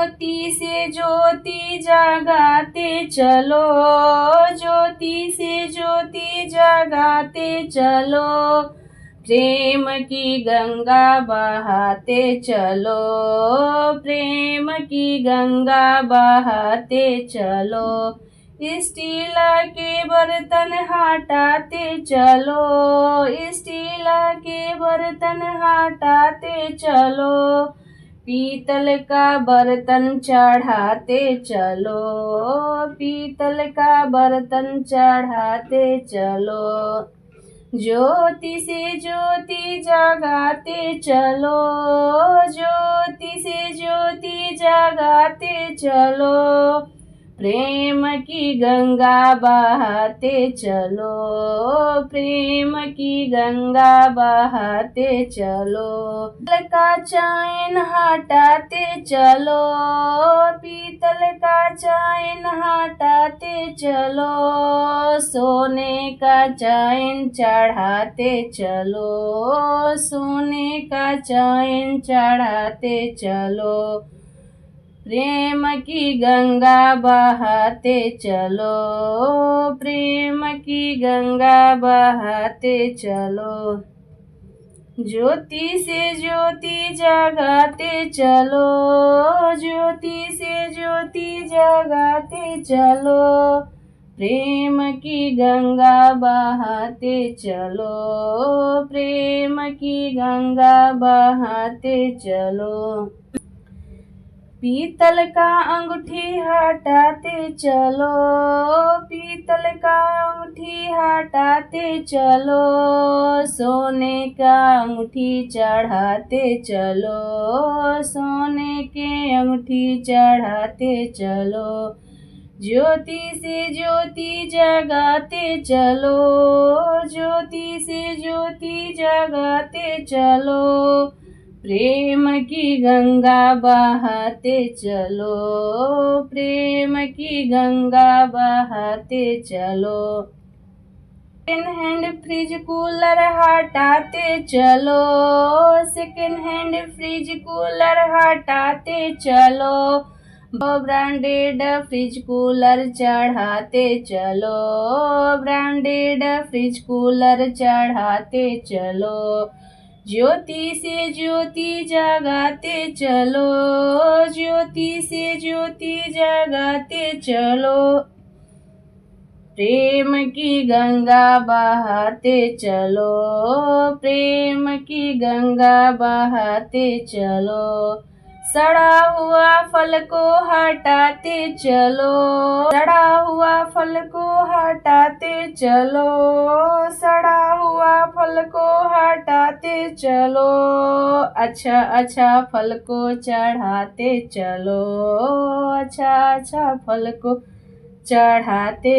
ज्योति से ज्योति जगाते चलो, ज्योति से ज्योति जगाते चलो, प्रेम की गंगा बहाते चलो, प्रेम की गंगा बहाते चलो। स्टील के बर्तन हटाते चलो, स्टील के बर्तन हटाते चलो, पीतल का बर्तन चढ़ाते चलो, पीतल का बर्तन चढ़ाते चलो। ज्योति से ज्योति जगाते चलो, ज्योति से ज्योति जगाते चलो, प्रेम की गंगा बहाते चलो, प्रेम की गंगा बहाते चलो। पीतल का चैन हटाते चलो, पीतल का चैन हटाते चलो, सोने का चैन चढ़ाते चलो, सोने का चैन चढ़ाते चलो, प्रेम की गंगा बहाते चलो, प्रेम की गंगा बहाते चलो। ज्योति से ज्योति जगाते चलो, ज्योति से ज्योति जगाते चलो, प्रेम की गंगा बहाते चलो, प्रेम की गंगा बहाते चलो। पीतल का अंगूठी हटाते चलो, पीतल का अंगूठी हटाते चलो, सोने का अंगूठी चढ़ाते चलो, सोने के अंगूठी चढ़ाते चलो। ज्योति से ज्योति जगाते चलो, ज्योति से ज्योति जगाते चलो, प्रेम की गंगा बहाते चलो, प्रेम की गंगा बहाते चलो। सेकेंड हैंड फ्रिज कूलर हटाते चलो, सेकेंड हैंड फ्रिज कूलर हटाते चलो, ब्रांडेड फ्रिज कूलर चढ़ाते चलो, ब्रांडेड फ्रिज कूलर चढ़ाते चलो। ज्योति से ज्योति जगाते चलो, ज्योति से ज्योति जगाते चलो, प्रेम की गंगा बहाते चलो, प्रेम की गंगा बहाते चलो। सड़ा हुआ फल को हटाते चलो, सड़ा हुआ फल को हटाते चलो, सड़ा हुआ फल को हटाते चलो, अच्छा अच्छा फल को चढ़ाते चलो, अच्छा अच्छा फल को चढ़ाते